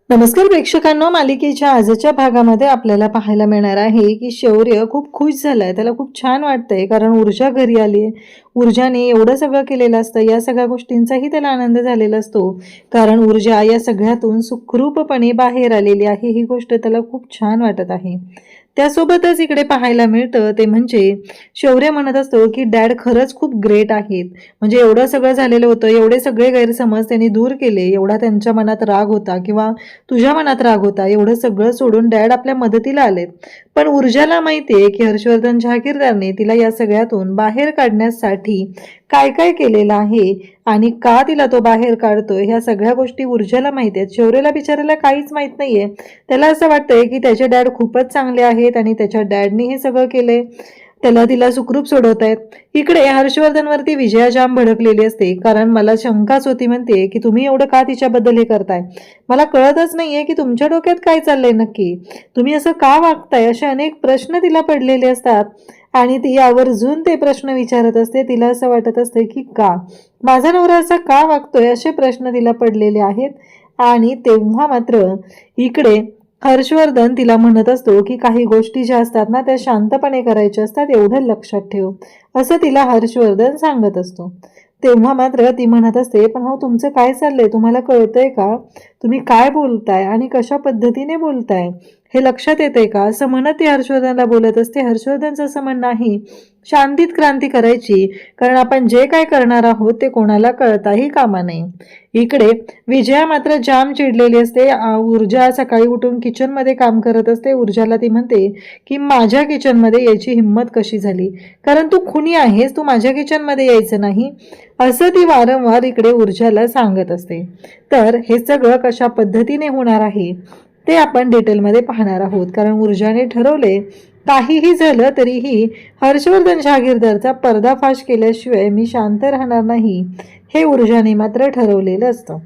नमस्कार प्रेक्षकांनो, मालिकेच्या आजच्या भागामध्ये आपल्याला पाहायला मिळणार आहे की शौर्य खूप खुश झालाय. त्याला खूप छान वाटतंय कारण ऊर्जा घरी आली आहे. ऊर्जाने एवढं सगळं केलेलं असतं, या सगळ्या गोष्टींचाही त्याला आनंद झालेला असतो कारण ऊर्जा या सगळ्यातून सुखरूपपणे बाहेर आलेली आहे. ही गोष्ट त्याला खूप छान वाटत आहे. त्यासोबतच इकडे पाहायला मिळतं ते म्हणजे शौर्य म्हणत असतो की डॅड खरंच खूप ग्रेट आहेत. म्हणजे एवढं सगळं झालेलं होतं, एवढे सगळे गैरसमज त्यांनी दूर केले, एवढा त्यांच्या मनात राग होता किंवा तुझ्या मनात राग होता, एवढं सगळं सोडून डॅड आपल्या मदतीला आलेत. पण ऊर्जाला माहितीये की हर्षवर्धन जहागीरदारने तिला या सगळ्यातून बाहेर काढण्यासाठी काय काय केलेलं आहे आणि का तिला तो बाहेर काढतोय, ह्या सगळ्या गोष्टी ऊर्जाला माहिती आहेत. शौर्यला बिचारायला काहीच माहित नाहीये. त्याला असं वाटतंय की त्याचे डॅड खूपच चांगले आहेत आणि त्याच्या डॅडनी हे सगळं केलंय, त्याला तिला सुखरूप सोडवतायत. इकडे हर्षवर्धनवरती विजया जाम भडकलेली असते कारण मला शंकाच होती, म्हणते की तुम्ही एवढं का तिच्याबद्दल हे करताय. मला कळतच नाहीये की तुमच्या डोक्यात काय चाललंय नक्की, तुम्ही असं का वागताय. असे अनेक प्रश्न तिला पडलेले असतात आणि ती आवर्जून ते प्रश्न विचारत असते. तिला असं वाटत असते की का माझा नवरा असा का वागतोय, असे प्रश्न तिला पडलेले आहेत. आणि तेव्हा मात्र इकडे हर्षवर्धन तिला म्हणत असतो की काही गोष्टी ज्या असतात ना, त्या शांतपणे करायच्या असतात, एवढं लक्षात ठेव, असं तिला हर्षवर्धन सांगत असतो. तेव्हा मात्र ती म्हणत असते, पण हो तुमचं काय चाललंय, तुम्हाला कळतंय का, तुम्ही काय बोलताय आणि कशा पद्धतीने बोलताय, हे लक्षात येतंय का, असं म्हणत ती हर्षवर्धनला बोलत असते. हर्षवर्धनचं असं म्हणणं आहे शांतीत क्रांती करायची, कारण आपण जे काय करणार आहोत ते कोणाला कळताही कामा नये. इकडे विजया मात्र जाम चिडलेली असते. ऊर्जा सकाळी उठून किचनमध्ये काम करत असते. ऊर्जाला ती म्हणते की माझ्या किचनमध्ये यायची हिंमत कशी झाली, कारण तू खुनी आहेस, तू माझ्या किचनमध्ये यायचं नाही, असं ती वारंवार इकडे ऊर्जाला सांगत असते. तर हे सगळं कशा पद्धतीने होणार आहे ते आपण डिटेलमध्ये पाहणार आहोत, कारण ऊर्जाने ठरवले काहीही झालं तरीही हर्षवर्धन जहागीरदारचा पर्दाफाश केल्याशिवाय मी शांत राहणार नाही, हे ऊर्जाने मात्र ठरवलेलं असतं.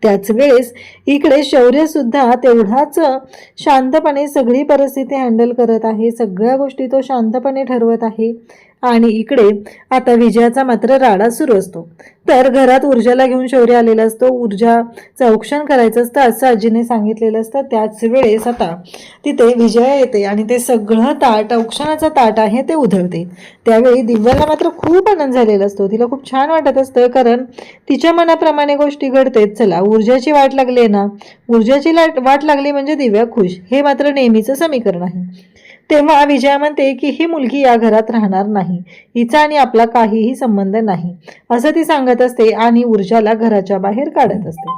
त्याच वेळेस इकडे शौर्य सुद्धा तेवढाच शांतपणे सगळी परिस्थिती हँडल करत आहे. सगळ्या गोष्टी तो शांतपणे ठरवत आहे. आणि इकडे आता विजयाचा मात्र राडा सुरू असतो. तर घरात ऊर्जाला घेऊन शौर्य आलेला असतो. ऊर्जाचं औक्षण करायचं असतं असं आजीने सांगितलेलं असतं. त्याच वेळेस आता तिथे विजया येते आणि ते सगळं ताट, औक्षणाचं ताट आहे ते उधळते. त्यावेळी दिव्याला मात्र खूप आनंद झालेला असतो. तिला खूप छान वाटत असतं कारण तिच्या मनाप्रमाणे गोष्टी घडतेत. चला, ऊर्जाची वाट लागली ना, ऊर्जाची वाट लागली म्हणजे दिव्या खुश, हे मात्र नेहमीचं समीकरण आहे. तेव्हा विजया म्हणते की ही मुलगी या घरात राहणार नाही, हिचा आणि आपला काहीही संबंध नाही, असं ती सांगत असते आणि ऊर्जाला घराच्या बाहेर काढत असते.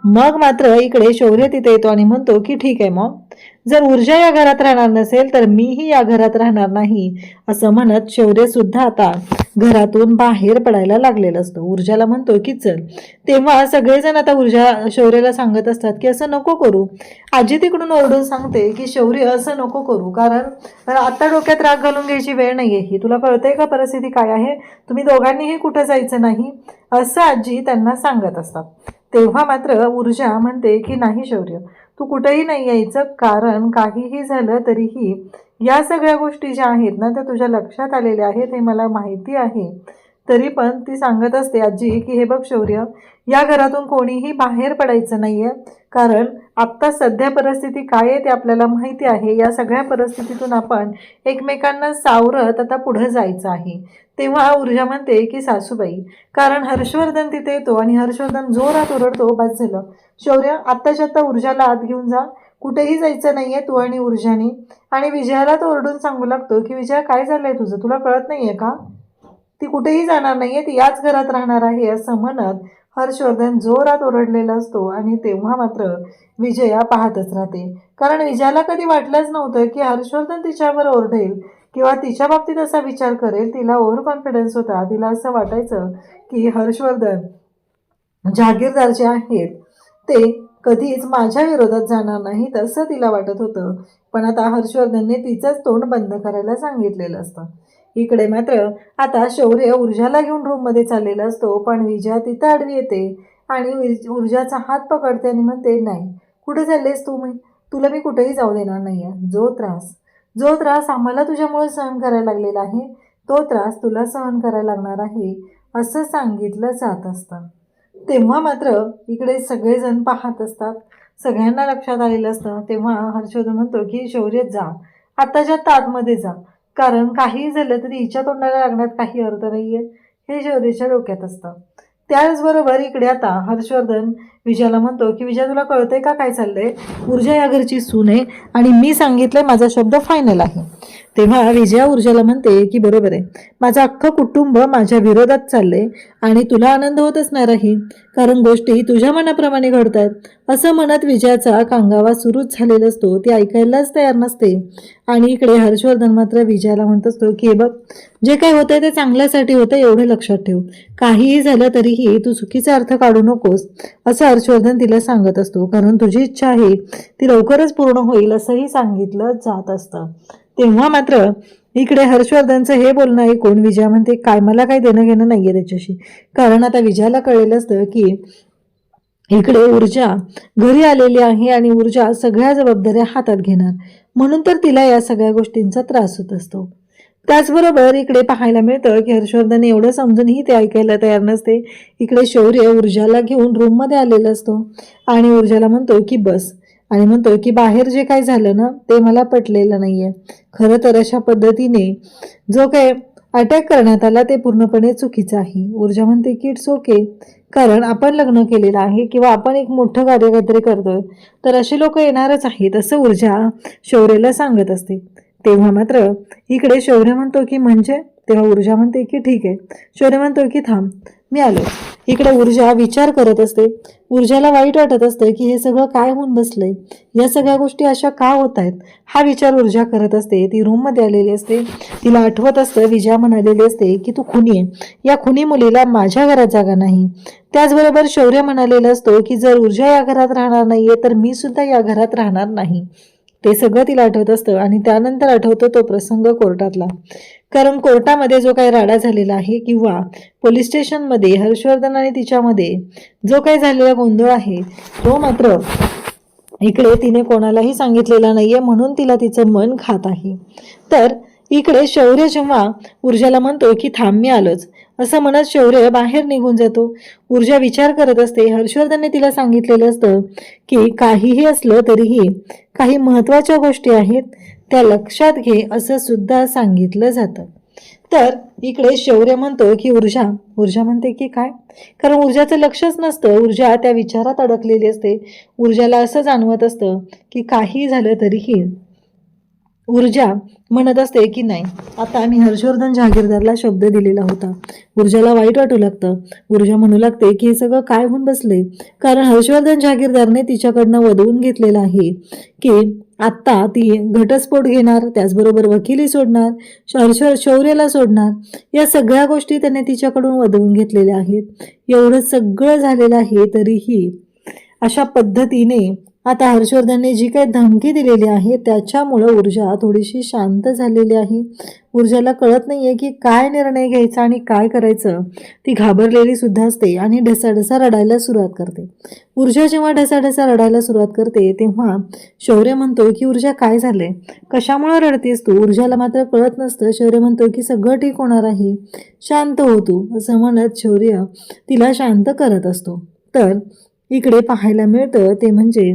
मग मात्र इकडे शौर्य तिथे येतो आणि म्हणतो की ठीक आहे मग, जर ऊर्जा या घरात राहणार नसेल तर मीही या घरात राहणार नाही, असं म्हणत शौर्य सुद्धा आता घरातून बाहेर पडायला लागलेलं असतं. ऊर्जाला म्हणतो की चल. तेव्हा सगळेजण आता शौर्याला सांगत असतात की असं नको करू. आजी तिकडून ओरडून सांगते की शौर्य असं नको करू, कारण आता डोक्यात राग घालून घ्यायची वेळ नाहीये, ही तुला कळतंय का परिस्थिती काय आहे, तुम्ही दोघांनीही कुठं जायचं नाही, असं आजी त्यांना सांगत असतात. तेव्हा मात्र ऊर्जा म्हणते की नाही शौर्य, तू कुठेही नाही यायचं, कारण काहीही झालं तरीही या सगळ्या गोष्टी ज्या आहेत ना, त्या तुझ्या लक्षात आलेल्या आहेत, हे मला माहिती आहे. तरी पण ती सांगत असते आजी की हे बघ शौर्य, या घरातून कोणीही बाहेर पडायचं नाहीये, कारण आत्ता सध्या परिस्थिती काय आहे ते आपल्याला माहिती आहे. या सगळ्या परिस्थितीतून आपण एकमेकांना सावरत आता पुढे जायचं आहे. तेव्हा ऊर्जा म्हणते की सासूबाई, कारण हर्षवर्धन तिथे येतो आणि हर्षवर्धन जोरात ओरडतो, बस झालं शौर्य, आत्ताच्या आत्ता ऊर्जाला आत घेऊन जा, कुठेही जायचं नाहीये तू आणि ऊर्जाने. आणि विजयाला तो ओरडून सांगू लागतो की विजया काय झालंय तुझं, तुला कळत नाहीये का, ती कुठेही जाणार नाहीये, ती याच घरात राहणार आहे, असं म्हणत हर्षवर्धन जोरात ओरडलेला असतो. आणि तेव्हा मात्र विजया पाहतच राहते, कारण विजयाला कधी वाटलंच नव्हतं की हर्षवर्धन तिच्यावर ओरडेल किंवा तिच्या बाबतीत असा विचार करेल. तिला ओव्हर कॉन्फिडन्स होता. तिला असं वाटायचं की हर्षवर्धन जहागीरदार जे आहेत ते कधीच माझ्या विरोधात जाणार नाहीत, असं तिला वाटत होतं. पण आता हर्षवर्धनने तिचंच तोंड बंद करायला सांगितलेलं असतं. इकडे मात्र आता शौर्य ऊर्जाला घेऊन रूममध्ये चाललेला असतो, पण विजया तिथं आडवी येते आणि ऊर्जाचा हात पकडते आणि म्हणते नाही, कुठे चाललेस तू, तुला मी कुठेही जाऊ देणार नाहीये. जो त्रास आम्हाला तुझ्यामुळे सहन करायला लागलेला आहे, तो त्रास तुला सहन करायला लागणार आहे, असं सांगितलं जात असतं. तेव्हा मात्र इकडे सगळेजण पाहत असतात, सगळ्यांना लक्षात आलेलं असतं. तेव्हा हर्षवर्धन म्हणतो की शौर्य जा, आत्ताच्या आत्ता आतमध्ये जा, कारण काही झालं तरी हिच्या तोंडाला लागण्यात काही अर्थ नाहीये, हे शौर्याच्या डोक्यात असतं. त्याचबरोबर इकडे आता हर्षवर्धन विजयाला म्हणतो की विजया, तुला कळतंय का काय चाललंय? ऊर्जा या घरची सून आहे आणि मी सांगितलंय, माझा शब्द फायनल आहे. तेव्हा विजया ऊर्जाला म्हणते की बरोबर आहे, माझं अख्खं कुटुंब माझ्या विरोधात चाललंय आणि तुला आनंद होत असणार आहे, कारण गोष्टी तुझ्या मनाप्रमाणे घडतात. असं म्हणत विजयाचा कांगावा सुरूच झालेला असतो, ती ऐकायलाच तयार नसते. आणि इकडे हर्षवर्धन मात्र विजयाला म्हणत असतो की बघ, जे काही होतंय ते चांगल्यासाठी होतं, एवढे लक्षात ठेव. काहीही झालं तरीही तू चुकीचा अर्थ काढू नकोस, असं हर्षवर्धन तिला सांगत असतो, कारण तुझी इच्छा आहे ती लवकरच पूर्ण होईल असंही सांगितलं जात असतं. तेव्हा मात्र इकडे हर्षवर्धनचं हे बोलणं ऐकून विजया म्हणते, काय मला काही देणं घेणं नाहीये त्याच्याशी, कारण आता विजयाला कळलेलं असतं की इकडे ऊर्जा घरी आलेली आहे आणि ऊर्जा सगळ्या जबाबदाऱ्या हातात घेणार, म्हणून तर तिला या सगळ्या गोष्टींचा त्रास होत असतो. त्याचबरोबर इकडे पाहायला मिळतं की हर्षवर्धन एवढं समजूनही ते ऐकायला तयार नसते. इकडे शौर्य ऊर्जाला घेऊन रूममध्ये आलेला असतो आणि ऊर्जाला म्हणतो की बस, आणि म्हणतो की बाहेर जे काय झालं ना ते मला पटलेलं नाहीये. खरं तर अशा पद्धतीने जो काय अटॅक करण्यात आला ते पूर्णपणे चुकीचं आहे. ऊर्जा म्हणते की इट्स ओके, कारण आपण लग्न केलेलं आहे किंवा आपण एक मोठं कार्य काहीतरी करतोय, तर असे लोक येणारच आहेत, असं ऊर्जा शौर्यला सांगत असते. तेव्हा मात्र इकडे शौर्य म्हणतो की म्हणजे, तेव्हा ऊर्जा म्हणते की ठीक आहे. शौर्य म्हणतो की थांब, मी आलो. इकडे ऊर्जा विचार करत असते. ऊर्जाला वाईट वाटत असतं की हे सगळं काय होऊन बसलंय, या सगळ्या गोष्टी अशा का होत आहेत, हा विचार ऊर्जा करत असते. ती रूममध्ये आलेली असते. तिला आठवत असतं विजया म्हणालेली असते की तू खुनी आहे, या खुनी मुलीला माझ्या घरात जागा नाही. त्याचबरोबर शौर्य म्हणालेलं असतो की जर ऊर्जा या घरात राहणार नाहीये तर मी सुद्धा या घरात राहणार नाही. ते सगळं तिला आठवत असतं. आणि त्यानंतर आठवतो तो प्रसंग कोर्टातला, कारण कोर्टामध्ये जो काही राडा झालेला आहे किंवा पोलीस स्टेशनमध्ये हर्षवर्धन आणि तिच्यामध्ये जो काही झालेला गोंधळ आहे, तो मात्र इकडे तिने कोणालाही सांगितलेला नाहीये, म्हणून तिला तिचं मन खात आहे. तर इकडे शौर्य जेव्हा ऊर्जाला म्हणतो की थांब, मी आलोच, असं म्हणत शौर्य बाहेर निघून जातो. ऊर्जा विचार करत असते. हर्षवर्धनने तिला सांगितलेलं असतं की काहीही असलं तरीही काही महत्त्वाच्या गोष्टी आहेत, त्या लक्षात घे, असं सुद्धा सांगितलं जातं. तर इकडे शौर्य म्हणतो की ऊर्जा म्हणते की काय, कारण ऊर्जाचं लक्षच नसतं, ऊर्जा त्या विचारात अडकलेली असते. ऊर्जाला असं जाणवत असतं की काही झालं तरीही ऊर्जा म्हणत असते की नाही, आता मी हर्षवर्धन जहागीरदारला शब्द दिलेला होता. ऊर्जाला वाईट वाटू लागतं. ऊर्जा म्हणू लागते की हे सगळं काय होऊन बसले, कारण हर्षवर्धन जहागीरदारने तिच्याकडनं वदवून घेतलेलं आहे की आत्ता ती घटस्फोट घेणार, त्याचबरोबर वकिली सोडणार, शौर्याला सोडणार, या सगळ्या गोष्टी त्याने तिच्याकडून वदवून घेतलेल्या आहेत. एवढं सगळं झालेलं आहे तरीही अशा पद्धतीने आता हर्षवर्धनने जी काही धमकी दिलेली आहे त्याच्यामुळं ऊर्जा थोडीशी शांत झालेली आहे. ऊर्जाला कळत नाहीये की काय निर्णय घ्यायचा आणि काय करायचं. ती घाबरलेली सुद्धा असते आणि ढसाढसा रडायला सुरुवात करते. ऊर्जा जेव्हा ढसाढसा रडायला सुरुवात करते तेव्हा शौर्य म्हणतो की ऊर्जा काय झालंय, कशामुळे रडतेस तू? ऊर्जाला मात्र कळत नसतं. शौर्य म्हणतो की सगळं ठीक होणार आहे, शांत हो तू, असं म्हणत शौर्य तिला शांत करत असतो. तर इकडे पाहायला मिळतं ते म्हणजे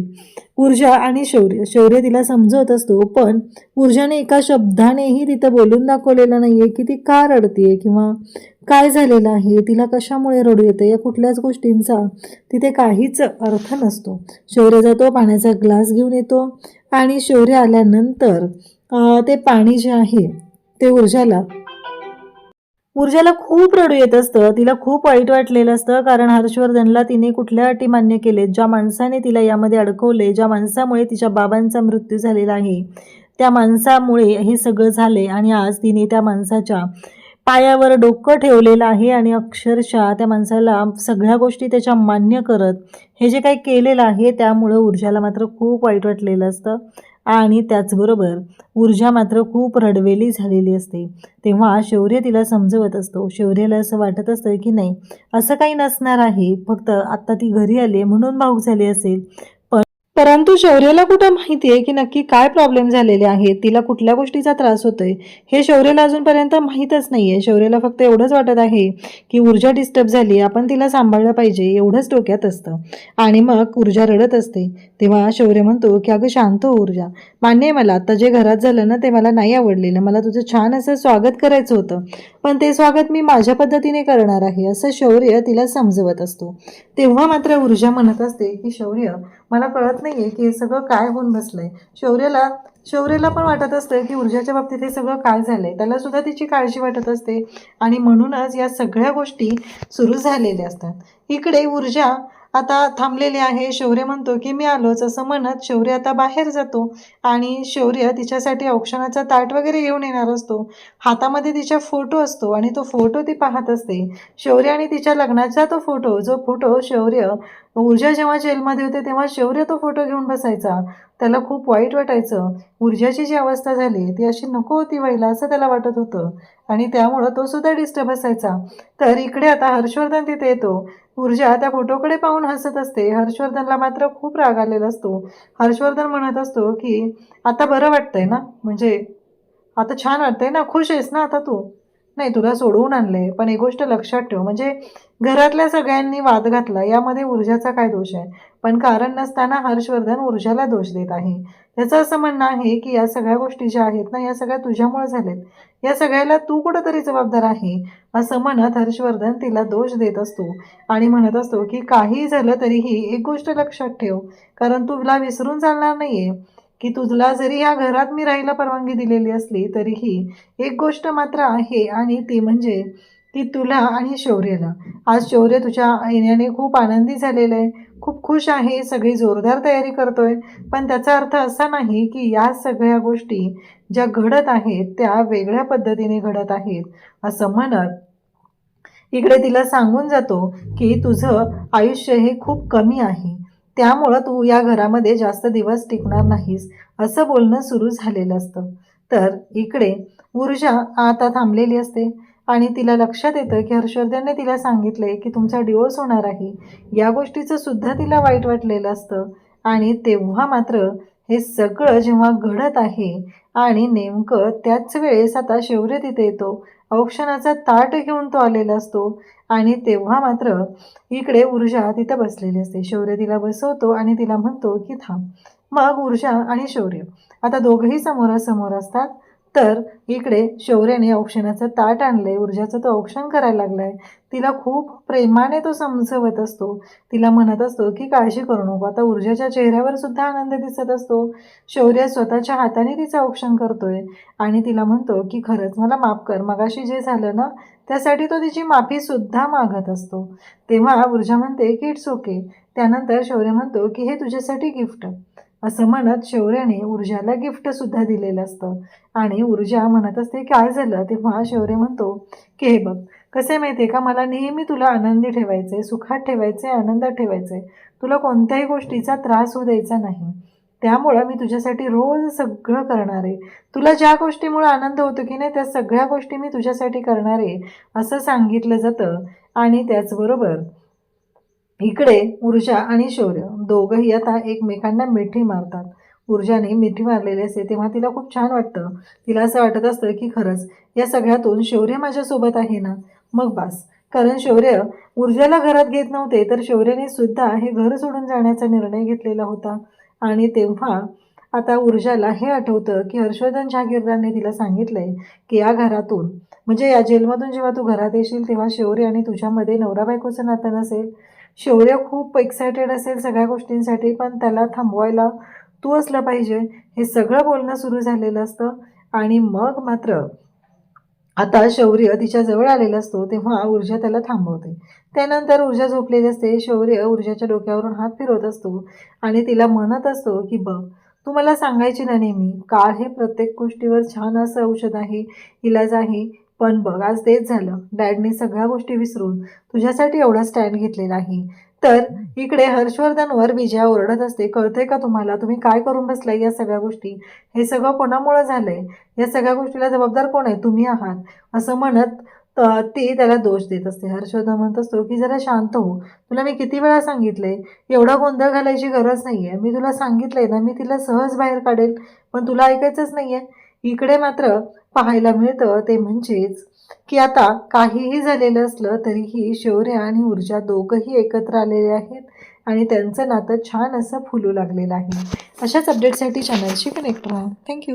ऊर्जा आणि शौर्य तिला समजवत असतो, पण ऊर्जाने एका शब्दानेही तिथं बोलून दाखवलेलं नाहीये की ती का रडतीये किंवा काय झालेलं आहे, तिला कशामुळे रडू येतं, या कुठल्याच गोष्टींचा तिथे काहीच अर्थ नसतो. शौर्य जातो, पाण्याचा ग्लास घेऊन येतो आणि शौर्य आल्यानंतर ते पाणी जे आहे ते ऊर्जाला खूप रडू येत असतं. तिला खूप वाईट वाटलेलं असतं, कारण हर्षवर्धनला तिने कुठल्या अटी मान्य केले, ज्या माणसाने तिला यामध्ये अडकवले, ज्या माणसामुळे तिच्या बाबांचा मृत्यू झालेला आहे, त्या माणसामुळे हे सगळं झाले आणि आज तिने त्या माणसाच्या पायावर डोकं ठेवलेलं आहे आणि अक्षरशः त्या माणसाला सगळ्या गोष्टी त्याच्या मान्य करत हे जे काही केलेलं आहे त्यामुळं ऊर्जाला मात्र खूप वाईट वाटलेलं असतं. आणि त्याचबरोबर ऊर्जा मात्र खूप रडवेली झालेली असते. तेव्हा शौर्य तिला समजवत असतो. शौर्याला असं वाटत असतं की नाही, असं काही नसणार आहे, फक्त आत्ता ती घरी आली म्हणून भाऊक झाली असेल, परंतु शौर्यला कुठं माहिती आहे की नक्की काय प्रॉब्लेम झालेले आहेत, तिला कुठल्या गोष्टीचा त्रास होतोय, हे शौर्यला अजूनपर्यंत माहीतच नाहीये. शौर्यला फक्त एवढंच वाटत आहे की ऊर्जा डिस्टर्ब झाली, आपण तिला सांभाळलं पाहिजे, एवढंच डोक्यात असतं. आणि मग ऊर्जा रडत असते. तेव्हा शौर्य म्हणतो की अगं शांत हो ऊर्जा, मान्य आहे मला आता जे घरात झालं ना ते मला नाही आवडलेलं, मला तुझं छान असं स्वागत करायचं होतं, पण ते स्वागत मी माझ्या पद्धतीने करणार आहे, असं शौर्य तिला समजवत असतो. तेव्हा मात्र ऊर्जा म्हणत असते की शौर्य, मला कळत नाहीये की हे सगळं काय होऊन बसलंय. शौर्यला पण वाटत असतं की ऊर्जाच्या बाबतीत हे सगळं काय झालंय, त्याला सुद्धा तिची काळजी वाटत असते आणि म्हणूनच या सगळ्या गोष्टी सुरू झालेल्या असतात. इकडे ऊर्जा आता थांबलेली आहे. शौर्य म्हणतो की मी आलोच, असं म्हणत शौर्य आता बाहेर जातो आणि शौर्य तिच्यासाठी औक्षणाचा ताट वगैरे घेऊन येणार असतो. हातामध्ये तिच्या फोटो असतो आणि तो फोटो ती पाहत असते. शौर्य आणि तिच्या लग्नाचा तो फोटो, जो फोटो ऊर्जा जेव्हा जेलमध्ये होते तेव्हा शौर्य तो फोटो घेऊन बसायचा. त्याला खूप वाईट वाटायचं. ऊर्जाची जी अवस्था झाली ती अशी नको होती व्हायला, असं त्याला वाटत होतं आणि त्यामुळं तो सुद्धा डिस्टर्ब असायचा. तर इकडे आता हर्षवर्धन तिथे येतो. ऊर्जा त्या फोटोकडे पाहून हसत असते. हर्षवर्धनला मात्र खूप राग आलेला असतो. हर्षवर्धन म्हणत असतो की आता बरं वाटतंय ना, म्हणजे आता छान वाटतंय ना, खुश आहेस ना आता तू? नाही, तुला सोडवून आणलंय, पण एक गोष्ट लक्षात ठेव, म्हणजे घरातल्या सगळ्यांनी वाद घातला, यामध्ये ऊर्जाचा काय दोष आहे? पण कारण नसताना हर्षवर्धन ऊर्जाला दोष देत आहे. त्याचं असं म्हणणं आहे की या सगळ्या गोष्टी ज्या आहेत ना, या सगळ्या तुझ्यामुळे झालेत. या सगळ्याला तू कुठंतरी जबाबदार आहे, असं म्हणत हर्षवर्धन तिला दोष देत असतो आणि म्हणत असतो की काही झालं तरीही एक गोष्ट लक्षात ठेव, कारण तुला विसरून चालणार नाहीये की तुला जरी या घरात मी राहायला परवानगी दिलेली असली तरीही एक गोष्ट मात्र आहे आणि ती म्हणजे की तुला आणि शौर्यला, आज शौर्य तुझ्या येण्याने खूप आनंदी झालेलं आहे, खूप खुश आहे, सगळी जोरदार तयारी करतोय, पण त्याचा अर्थ असा नाही की या सगळ्या गोष्टी ज्या घडत आहेत त्या वेगळ्या पद्धतीने घडत आहेत, असं म्हणत इकडे तिला सांगून जातो की तुझं आयुष्य हे खूप कमी आहे, त्यामुळं तू या घरामध्ये जास्त दिवस टिकणार नाहीस, असं बोलणं सुरू झालेलं असतं. तर इकडे ऊर्जा आता थांबलेली असते आणि तिला लक्षात येतं की हर्षवर्धनने तिला सांगितलंय की तुमचा डिवोर्स होणार आहे. या गोष्टीचं सुद्धा तिला वाईट वाटलेलं असतं आणि तेव्हा मात्र हे सगळं जेव्हा घडत आहे आणि नेमकं त्याच वेळेस आता शौर्य तिथे येतो. औक्षणाचा ताट घेऊन तो आलेला असतो आणि तेव्हा मात्र इकडे ऊर्जा तिथं बसलेली असते. शौर्य तिला बसवतो आणि तिला म्हणतो की थांब. मग ऊर्जा आणि शौर्य आता दोघंही समोरासमोर असतात. तर इकडे शौर्याने औक्षणाचं ताट आणलंय, ऊर्जाचं तो औक्षण करायला लागलाय. तिला खूप प्रेमाने तो समजवत असतो. तिला म्हणत असतो की काळजी करू नको. आता ऊर्जाच्या चेहऱ्यावर सुद्धा आनंद दिसत असतो. शौर्य स्वतःच्या हाताने तिचं औक्षण करतोय आणि तिला म्हणतो की खरंच मला माफ कर, मगाशी जे झालं ना त्यासाठी तो तिची माफी सुद्धा मागत असतो. तेव्हा ऊर्जा म्हणते की इट्स ओके. त्यानंतर शौर्य म्हणतो की हे तुझ्यासाठी गिफ्ट, असं म्हणत शौर्याने ऊर्जाला गिफ्ट सुद्धा दिलेलं असतं आणि ऊर्जा म्हणत असते काय झालं. तेव्हा शौर्य म्हणतो की हे बघ, कसं आहे माहिती आहे का, मला नेहमी तुला आनंदी ठेवायचंय, सुखात ठेवायचंय, आनंदात ठेवायचंय, तुला कोणत्याही गोष्टीचा त्रास होऊ द्यायचा नाही, त्यामुळं मी तुझ्यासाठी रोज सगळं करणार आहे. तुला ज्या गोष्टीमुळे आनंद होतो की नाही त्या सगळ्या गोष्टी मी तुझ्यासाठी करणार आहे, असं सांगितलं जातं. आणि त्याचबरोबर इकडे ऊर्जा आणि शौर्य दोघंही आता एकमेकांना मिठी मारतात. ऊर्जाने मिठी मारलेली असते तेव्हा तिला खूप छान वाटतं. तिला असं वाटत असतं की खरंच या सगळ्यातून शौर्य माझ्यासोबत आहे ना, मग बास. कारण शौर्य ऊर्जाला घरात घेत नव्हते, तर शौर्याने सुद्धा हे घर सोडून जाण्याचा निर्णय घेतलेला होता. आणि तेव्हा आता ऊर्जाला हे आठवतं की हर्षवर्धन जहागीरदारने तिला सांगितलंय की या घरातून, म्हणजे या जेलमधून जेव्हा तू घरात येशील तेव्हा शौर्य आणि तुझ्यामध्ये नवरा बायकोचं नातं नसेल. शौर्य खूप एक्सायटेड असेल सगळ्या गोष्टींसाठी, पण त्याला थांबवायला तू असलं पाहिजे, हे सगळं बोलणं सुरू झालेलं असतं. आणि मग मात्र आता शौर्य तिच्या जवळ आलेला असतो तेव्हा ऊर्जा त्याला थांबवते. त्यानंतर ऊर्जा झोपलेली असते. शौर्य ऊर्जाच्या डोक्यावरून हात फिरवत असतो आणि तिला म्हणत असतो की बघ, तू मला सांगायची ना नेहमी, काळ हे प्रत्येक गोष्टीवर छान असं औषध आहे, इलाज आहे, पण बघ आज तेच झालं. डॅडने सगळ्या गोष्टी विसरून तुझ्यासाठी एवढा स्टँड घेतलेला आहे. तर इकडे हर्षवर्धनवर विजया ओरडत असते, कळतंय का तुम्हाला, तुम्ही काय करून बसलाय या सगळ्या गोष्टी, हे सगळं कोणामुळे झालंय, या सगळ्या गोष्टीला जबाबदार कोण आहे, तुम्ही आहात, असं म्हणत तर ती त्याला दोष देत असते. हर्षवर्धन म्हणत असतो, की "जरा शांत हो. तुला मी किती वेळा सांगितलंय, एवढा गोंधळ घालायची गरज नाहीये. मी तुला सांगितलंय ना, मी तिला सहज बाहेर काढेल, पण तुला ऐकायचंच नाहीये." इकडे मात्र पाहायला मिळतं ते म्हणजेच, की आता काहीही झालेलं असलं तरीही शौर्य आणि ऊर्जा दोघंही एकत्र आलेले आहेत आणि त्यांचं नातं छान असं फुलू लागलेलं आहे. अशाच अपडेटसाठी चॅनलशी कनेक्ट राहा. थँक